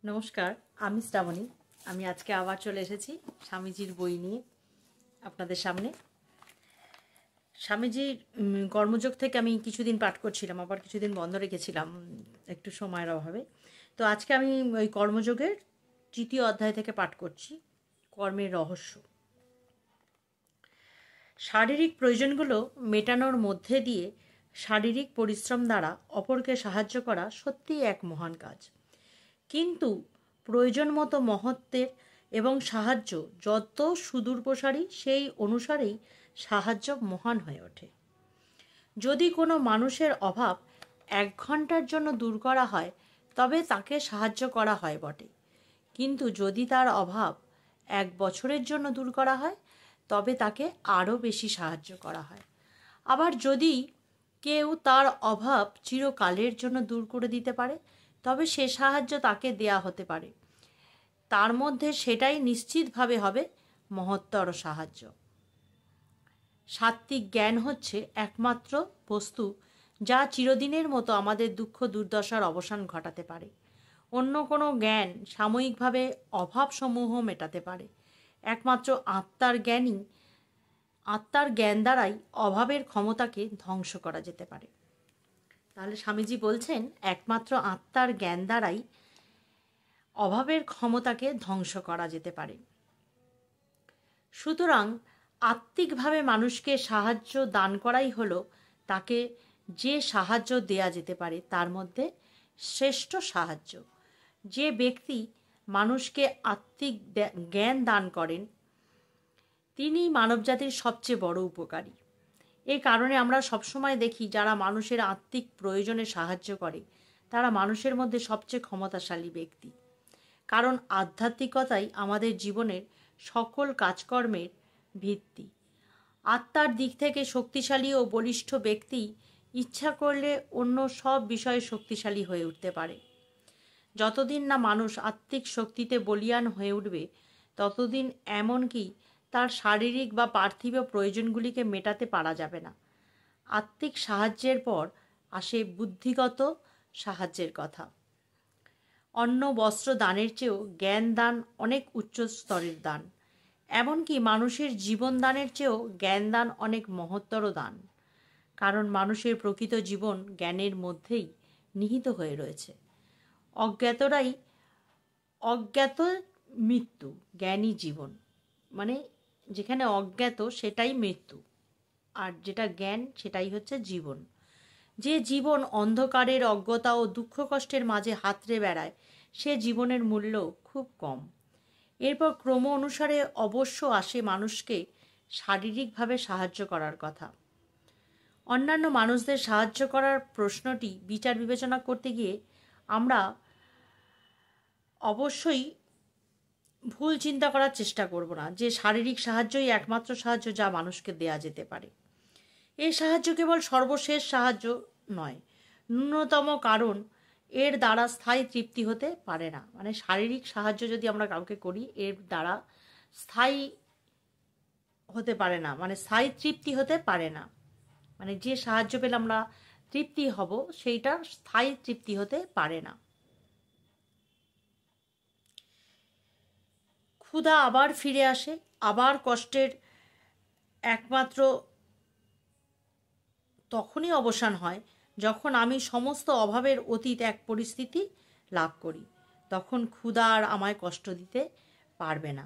নমস্কার, আমি শ্রাবণী। আমি আজকে আবার চলে এসেছি স্বামীজির বই নিয়ে আপনাদের সামনে। স্বামীজির কর্মযোগ থেকে আমি কিছুদিন পাঠ করছিলাম, আবার কিছুদিন বন্ধ রেখেছিলাম একটু সময়ের অভাবে। তো আজকে আমি ওই কর্মযোগের 3য় অধ্যায় থেকে পাঠ করছি, কর্মের রহস্য। শারীরিক প্রয়োজনগুলো মেটানোর মধ্যে দিয়ে শারীরিক পরিশ্রম দ্বারা অপরকে সাহায্য করা সত্যিই এক মহান কাজ। কিন্তু প্রয়োজন মতো মহত্বের এবং সাহায্য যত সুদূরপ্রসারী সেই অনুসারেই সাহায্য মহান হয়ে ওঠে। যদি কোনো মানুষের অভাব 1 ঘন্টার জন্য দূর করা হয় তবে তাকে সাহায্য করা হয় বটে, কিন্তু যদি তার অভাব 1 বছরের জন্য দূর করা হয় তবে তাকে আরও বেশি সাহায্য করা হয়। আবার যদি কেউ তার অভাব চিরকালের জন্য দূর করে দিতে পারে তবে সে সাহায্য তাকে দেয়া হতে পারে, তার মধ্যে সেটাই নিশ্চিতভাবে হবে মহত্তর সাহায্য। সাত্ত্বিক জ্ঞান হচ্ছে একমাত্র বস্তু যা চিরদিনের মতো আমাদের দুঃখ দুর্দশার অবসান ঘটাতে পারে। অন্য কোনো জ্ঞান সাময়িকভাবে অভাবসমূহ মেটাতে পারে। একমাত্র আত্মার জ্ঞান দ্বারাই অভাবের ক্ষমতাকে ধ্বংস করা যেতে পারে। তাহলে স্বামীজি বলছেন একমাত্র আত্মার জ্ঞান দ্বারাই অভাবের ক্ষমতাকে ধ্বংস করা যেতে পারে। সুতরাং আত্মিকভাবে মানুষকে সাহায্য দান করাই হলো তাকে যে সাহায্য দেয়া যেতে পারে তার মধ্যে শ্রেষ্ঠ সাহায্য। যে ব্যক্তি মানুষকে আত্মিক জ্ঞান দান করেন তিনি মানবজাতির সবচেয়ে বড় উপকারী। এই কারণে আমরা সবসময় দেখি যারা মানুষের আত্মিক প্রয়োজনে সাহায্য করে তারা মানুষের মধ্যে সবচেয়ে ক্ষমতাশালী ব্যক্তি। কারণ আধ্যাত্মিকতাই আমাদের জীবনের সকল কাজকর্মের ভিত্তি। আত্মার দিক থেকে শক্তিশালী ও বলিষ্ঠ ব্যক্তি ইচ্ছা করলে অন্য সব বিষয়ে শক্তিশালী হয়ে উঠতে পারে। যতদিন না মানুষ আত্মিক শক্তিতে বলীয়ান হয়ে উঠবে ততদিন এমনকি তার শারীরিক বা পার্থিব প্রয়োজনগুলিকে মেটাতে পারা যাবে না। আত্মিক সাহায্যের পর আসে বুদ্ধিগত সাহায্যের কথা। অন্ন বস্ত্র দানের চেয়েও জ্ঞান দান অনেক উচ্চ স্তরের দান। এমনকি মানুষের জীবন দানের চেয়েও জ্ঞান দান অনেক মহত্তর দান। কারণ মানুষের প্রকৃত জীবন জ্ঞানের মধ্যেই নিহিত হয়ে রয়েছে। অজ্ঞাত মৃত্যু, জ্ঞানী জীবন। মানে যেখানে অজ্ঞাত সেটাই মৃত্যু, আর যেটা জ্ঞান সেটাই হচ্ছে জীবন। যে জীবন অন্ধকারের, অজ্ঞতা ও দুঃখ কষ্টের মাঝে হাতড়ে বেড়ায় সে জীবনের মূল্য খুব কম। এরপর ক্রম অনুসারে অবশ্য আসে মানুষকে শারীরিকভাবে সাহায্য করার কথা। অন্যান্য মানুষদের সাহায্য করার প্রশ্নটি বিচার বিবেচনা করতে গিয়ে আমরা অবশ্যই ভুল চিন্তা করার চেষ্টা করব না যে শারীরিক সাহায্যই একমাত্র সাহায্য যা মানুষকে দেয়া যেতে পারে। এই সাহায্য কেবল সর্বশেষ সাহায্য নয়, ন্যূনতম, কারণ এর দ্বারা স্থায়ী তৃপ্তি হতে পারে না। মানে শারীরিক সাহায্য যদি আমরা কাউকে করি এর দ্বারা স্থায়ী হতে পারে না, মানে স্থায়ী তৃপ্তি হতে পারে না। মানে যে সাহায্য পেলে আমরা তৃপ্তি হব সেইটা স্থায়ী তৃপ্তি হতে পারে না। ক্ষুধা আবার ফিরে আসে, আবার কষ্টের একমাত্র তখনই অবসান হয় যখন আমি সমস্ত অভাবের অতীত এক পরিস্থিতি লাভ করি। তখন ক্ষুধা আর আমায় কষ্ট দিতে পারবে না,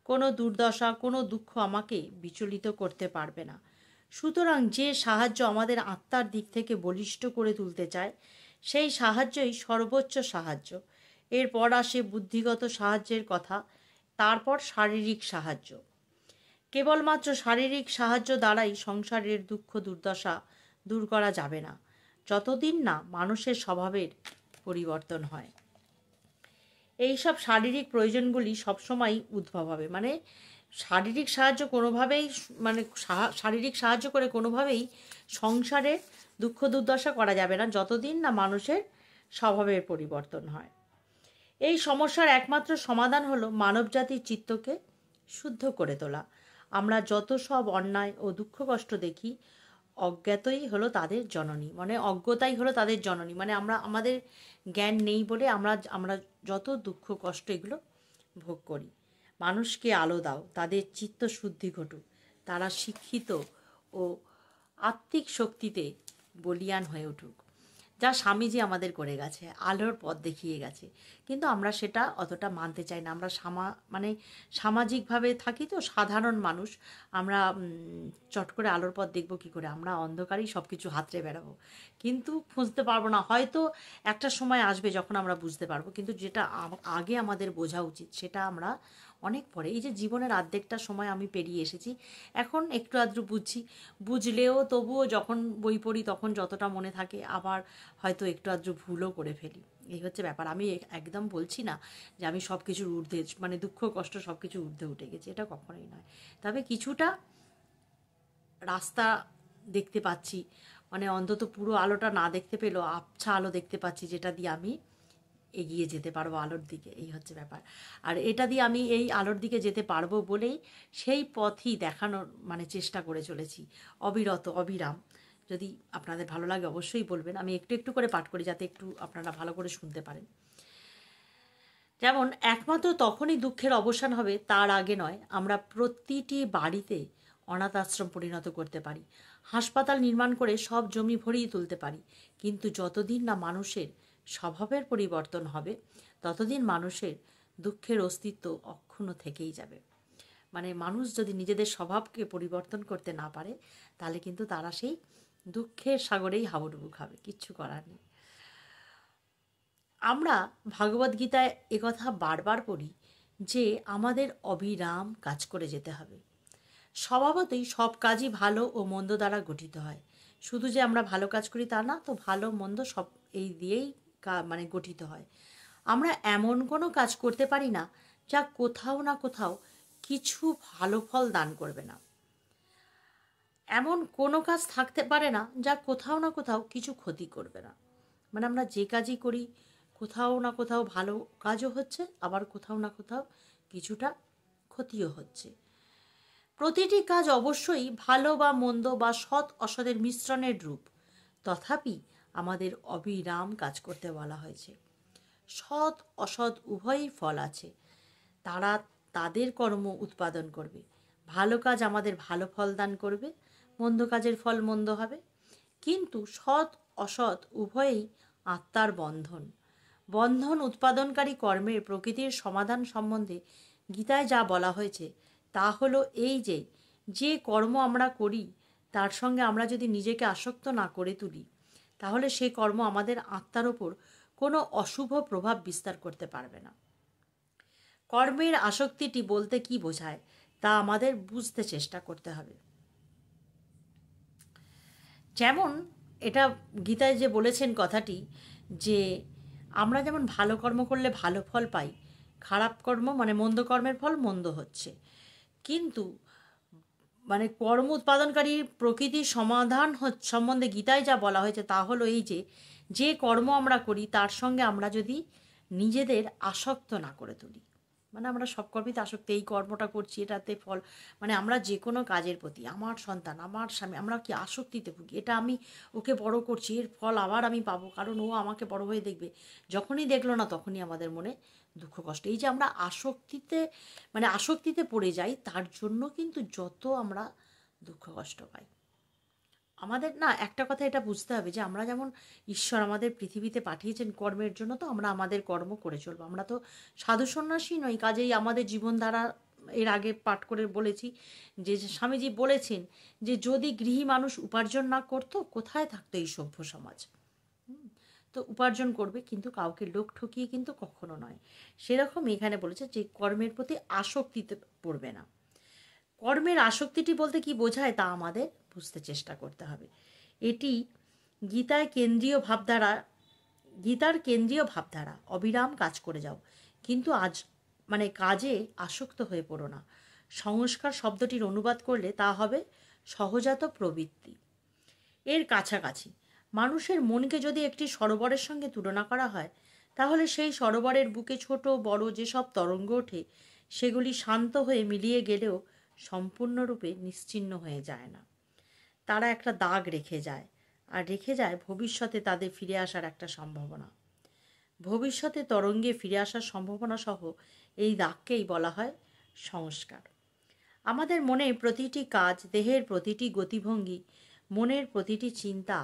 কোনো দুর্দশা, কোনো দুঃখ আমাকে বিচলিত করতে পারবে না। সুতরাং যে সাহায্য আমাদের আত্মার দিক থেকে বলিষ্ঠ করে তুলতে চায় সেই সাহায্যই সর্বোচ্চ সাহায্য। এরপর আসে বুদ্ধিগত সাহায্যের কথা, তারপর শারীরিক সাহায্য। কেবলমাত্র শারীরিক সাহায্য দ্বারাই সংসারের দুঃখ দুর্দশা দূর করা যাবে না যতদিন না মানুষের স্বভাবের পরিবর্তন হয়। এইসব শারীরিক প্রয়োজনগুলি সবসময়ই উদ্ভব হবে। মানে শারীরিক সাহায্য কোনোভাবেই, মানে শারীরিক সাহায্য করে কোনোভাবেই সংসারের দুঃখ দুর্দশা করা যাবে না যতদিন না মানুষের স্বভাবের পরিবর্তন হয়। এই সমস্যার একমাত্র সমাধান হলো মানবজাতির চিত্তকে শুদ্ধ করে তোলা। আমরা যত সব অন্যায় ও দুঃখ কষ্ট দেখি অজ্ঞাতই হলো তাদের জননী, মানে অজ্ঞতাই হলো তাদের জননী, মানে আমাদের জ্ঞান নেই বলে আমরা আমরা যত দুঃখ কষ্ট এগুলো ভোগ করি। মানুষকে আলো দাও, তাদের চিত্ত শুদ্ধি ঘটুক, তারা শিক্ষিত ও আত্মিক শক্তিতে বলীয়ান হয়ে উঠুক, যা স্বামীজি আমাদের করে গেছে, আলোর পথ দেখিয়ে গেছে। কিন্তু আমরা সেটা অতটা মানতে চাই না। আমরা মানে সামাজিকভাবে থাকি তো, সাধারণ মানুষ। আমরা চট করে আলোর পথ দেখব কী করে? আমরা অন্ধকারেই সব কিছু হাতড়ে বেড়াবো, কিন্তু খুঁজতে পারবো না। হয়তো একটা সময় আসবে যখন আমরা বুঝতে পারবো, কিন্তু যেটা আগে আমাদের বোঝা উচিত সেটা আমরা অনেক পরে। এই যে জীবনের অর্ধেকটা সময় আমি পেরিয়ে এসেছি, এখন একটু আধটু বুঝছি, বুঝলেও তবুও যখন বই পড়ি তখন যতটা মনে থাকে, আবার হয়তো একটু আধটু ভুলও করে ফেলি। এই হচ্ছে ব্যাপার। আমি একদম বলছি না যে আমি সব কিছুর ঊর্ধ্বে, মানে দুঃখ কষ্ট সব কিছুর ঊর্ধ্বে উঠে গেছি, এটা কখনোই নয়। তবে কিছুটা রাস্তা দেখতে পাচ্ছি, মানে অন্তত পুরো আলোটা না দেখতে পেলেও আবছা আলো দেখতে পাচ্ছি, যেটা দিয়ে আমি এগিয়ে যেতে পারবো আলোর দিকে। এই হচ্ছে ব্যাপার। আর এটা দিয়ে আমি এই আলোর দিকে যেতে পারবো বলেই সেই পথই দেখানোর মানে চেষ্টা করে চলেছি, অবিরত অবিরাম। যদি আপনাদের ভালো লাগে অবশ্যই বলবেন। আমি একটু একটু করে পাঠ করি যাতে একটু আপনারা ভালো করে শুনতে পারেন। যেমন একমাত্র তখনই দুঃখের অবসান হবে, তার আগে নয়। আমরা প্রতিটি বাড়িতে অনাথ আশ্রম পরিণত করতে পারি, হাসপাতাল নির্মাণ করে সব জমি ভরিয়ে তুলতে পারি, কিন্তু যতদিন না মানুষের স্বভাবের পরিবর্তন হবে ততদিন মানুষের দুঃখের অস্তিত্ব অক্ষুণ্ণ থেকেই যাবে। মানে মানুষ যদি নিজেদের স্বভাবকে পরিবর্তন করতে না পারে, তাহলে কিন্তু তারা সেই দুঃখের সাগরেই হাবুডুবু খাবে, কিচ্ছু করার নেই। আমরা ভগবদ্গীতায় একথা বারবার পড়ি যে আমাদের অবিরাম কাজ করে যেতে হবে। স্বভাবতই সব কাজই ভালো ও মন্দ দ্বারা গঠিত হয়। শুধু যে আমরা ভালো কাজ করি তা না, তো ভালো মন্দ সব এই দিয়েই মানে গঠিত হয়। আমরা এমন কোনো কাজ করতে পারি না যা কোথাও না কোথাও কিছু ভালো ফল দান করবে না। এমন কোনো কাজ থাকতে পারে না যা কোথাও না কোথাও কিছু ক্ষতি করবে না। মানে আমরা যে কাজই করি, কোথাও না কোথাও ভালো কাজও হচ্ছে, আবার কোথাও না কোথাও কিছুটা ক্ষতিও হচ্ছে। প্রতিটি কাজ অবশ্যই ভালো বা মন্দ বা সৎ অসতের মিশ্রণের রূপ। তথাপি আমাদের অবিরাম কাজ করতে বলা হয়েছে। সৎ অসৎ উভয়ই ফল আছে, তারা তাদের কর্ম উৎপাদন করবে। ভালো কাজ আমাদের ভালো ফল দান করবে, মন্দ কাজের ফল মন্দ হবে। কিন্তু সৎ অসৎ উভয়ই আত্মার বন্ধন। বন্ধন উৎপাদনকারী কর্মের প্রকৃতির সমাধান সম্বন্ধে গীতায় যা বলা হয়েছে তা হলো এই যে, যে কর্ম আমরা করি তার সঙ্গে আমরা যদি নিজেকে আসক্ত না করে তুলি, তাহলে সেই কর্ম আমাদের আত্মার ওপর কোনো অশুভ প্রভাব বিস্তার করতে পারবে না। কর্মের আসক্তিটি বলতে কি বোঝায় তা আমাদের বুঝতে চেষ্টা করতে হবে। যেমন এটা গীতায় যে বলেছেন কথাটি, যে আমরা যেমন ভালো কর্ম করলে ভালো ফল পাই, খারাপ কর্ম মানে মন্দ কর্মের ফল মন্দ হচ্ছে। কিন্তু মানে কর্ম উৎপাদনকারী প্রকৃতির সমাধান সম্বন্ধে গীতায় যা বলা হয়েছে তা হলো এই যে, যে কর্ম আমরা করি তার সঙ্গে আমরা যদি নিজেদের আসক্ত না করে তুলি, মানে আমরা সব কর্মেতে আসক্ত, এই কর্মটা করছি এটাতে ফল, মানে আমরা যে কোনো কাজের প্রতি, আমার সন্তান আমার স্বামী, আমরা কি আসক্তিতে ভুগি, এটা আমি ওকে বড় করছি, এর ফল আবার আমি পাবো কারণ ও আমাকে বড় হয়ে দেখবে। যখনই দেখলো না তখনই আমাদের মনে দুঃখ কষ্ট। এই যে আমরা আসক্তিতে মানে আসক্তিতে পড়ে যাই, তার জন্য কিন্তু যত আমরা দুঃখ কষ্ট পাই। আমাদের না একটা কথা এটা বুঝতে হবে যে আমরা যেমন ঈশ্বর আমাদের পৃথিবীতে পাঠিয়েছেন কর্মের জন্য, তো আমরা আমাদের কর্ম করে চলবো। আমরা তো সাধু সন্ন্যাসী নই, কাজেই আমাদের জীবনধারা এর আগে পাঠ করে বলেছি যে স্বামীজি বলেছেন যে যদি গৃহী মানুষ উপার্জন না করতো কোথায় থাকতো এই সভ্য সমাজ। তো উপার্জন করবে, কিন্তু কাউকে লোক ঠকিয়ে কিন্তু কখনো নয়। সেরকম এখানে বলেছে যে কর্মের প্রতি আসক্তিতে পড়বে না। কর্মের আসক্তিটি বলতে কি বোঝায় তা আমাদের বুঝতে চেষ্টা করতে হবে। এটি গীতার কেন্দ্রীয় ভাবধারা। অবিরাম কাজ করে যাও, কিন্তু মানে কাজে আসক্ত হয়ে পড়ো না। সংস্কার শব্দটির অনুবাদ করলে তা হবে সহজাত প্রবৃত্তি, এর কাছাকাছি। মানুষের মনকে যদি একটি সরোবরের সঙ্গে তুলনা করা হয়, তাহলে সেই সরোবরের বুকে ছোট বড় যেসব তরঙ্গ ওঠে সেগুলি শান্ত হয়ে মিলিয়ে গেলেও সম্পূর্ণরূপে নিশ্চিহ্ন হয়ে যায় না। তারা একটা দাগ রেখে যায়, আর রেখে যায় ভবিষ্যতে তাদের ফিরে আসার একটা সম্ভাবনা। ভবিষ্যতে তরঙ্গে ফিরে আসার সম্ভাবনা সহ এই দাগকেই বলা হয় সংস্কার। আমাদের মনে প্রতিটি কাজ, দেহের প্রতিটি গতিভঙ্গি, মনের প্রতিটি চিন্তা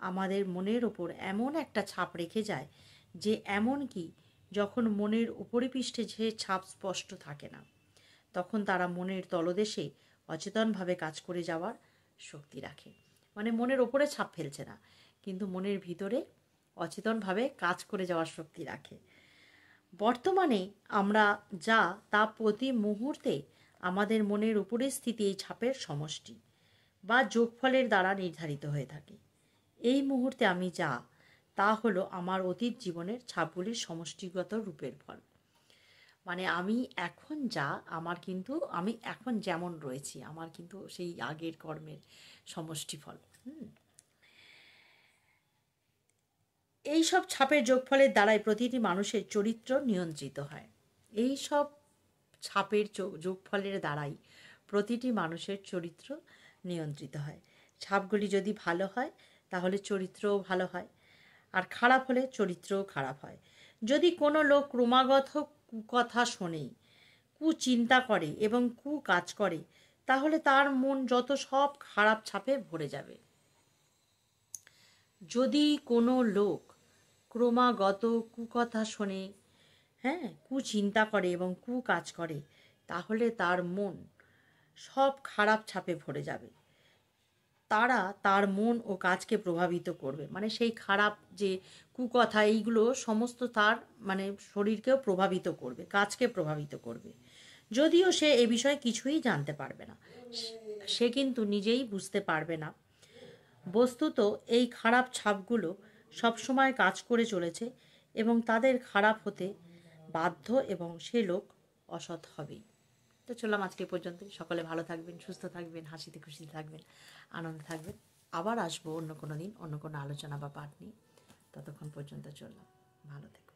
আমাদের মনের ওপর এমন একটা ছাপ রেখে যায় যে এমনকি যখন মনের উপরিপৃষ্ঠে যে ছাপ স্পষ্ট থাকে না, তখন তারা মনের তলদেশে অচেতনভাবে কাজ করে যাওয়ার শক্তি রাখে। মানে মনের ওপরে ছাপ ফেলছে না, কিন্তু মনের ভিতরে অচেতনভাবে কাজ করে যাওয়ার শক্তি রাখে। বর্তমানে আমরা যা তা প্রতি মুহূর্তে আমাদের মনের উপরের স্থিতি এই ছাপের সমষ্টি বা যোগফলের দ্বারা নির্ধারিত হয়ে থাকে। এই মুহূর্তে আমি যা, তা হলো আমার অতীত জীবনের ছাপগুলির সমষ্টিগত রূপের ফল। মানে আমি এখন যা, আমার কিন্তু আমি এখন যেমন রয়েছি, আমার কিন্তু সেই আগের কর্মের সমষ্টি ফল। এই সব ছাপের যোগফলের দ্বারাই প্রতিটি মানুষের চরিত্র নিয়ন্ত্রিত হয়। এই সব ছাপের যোগফলের দ্বারাই প্রতিটি মানুষের চরিত্র নিয়ন্ত্রিত হয়। ছাপগুলি যদি ভালো হয় তাহলে চরিত্রও ভালো হয়, আর খারাপ হলে চরিত্রও খারাপ হয়। যদি কোনো লোক ক্রমাগত কুকথা শোনে, কুচিন্তা করে এবং কুকাজ করে, তাহলে তার মন যত সব খারাপ ছাপে ভরে যাবে। যদি কোনো লোক ক্রমাগত কুকথা শোনে, কুচিন্তা করে এবং কুকাজ করে, তাহলে তার মন সব খারাপ ছাপে ভরে যাবে। তারা তার মন ও কাজকে প্রভাবিত করবে। মানে সেই খারাপ যে কুকথা, এইগুলো সমস্ত তার মানে শরীরকেও প্রভাবিত করবে, কাজকে প্রভাবিত করবে। যদিও সে এ বিষয়ে কিছুই জানতে পারবে না, সে কিন্তু নিজেই বুঝতে পারবে না। বস্তুত এই খারাপ ছাপগুলো সবসময় কাজ করে চলেছে এবং তাদের খারাপ হতে বাধ্য, এবং সে লোক অসৎ হবেই। তো চললাম আজকে পর্যন্ত। সকলে ভালো থাকবেন, সুস্থ থাকবেন, হাসিতে খুশিতে থাকবেন, আনন্দে থাকবেন। আবার আসবো অন্য কোনো দিন অন্য কোনো আলোচনা বা পাঠ নিয়ে। ততক্ষণ পর্যন্ত চললাম, ভালো থেকো।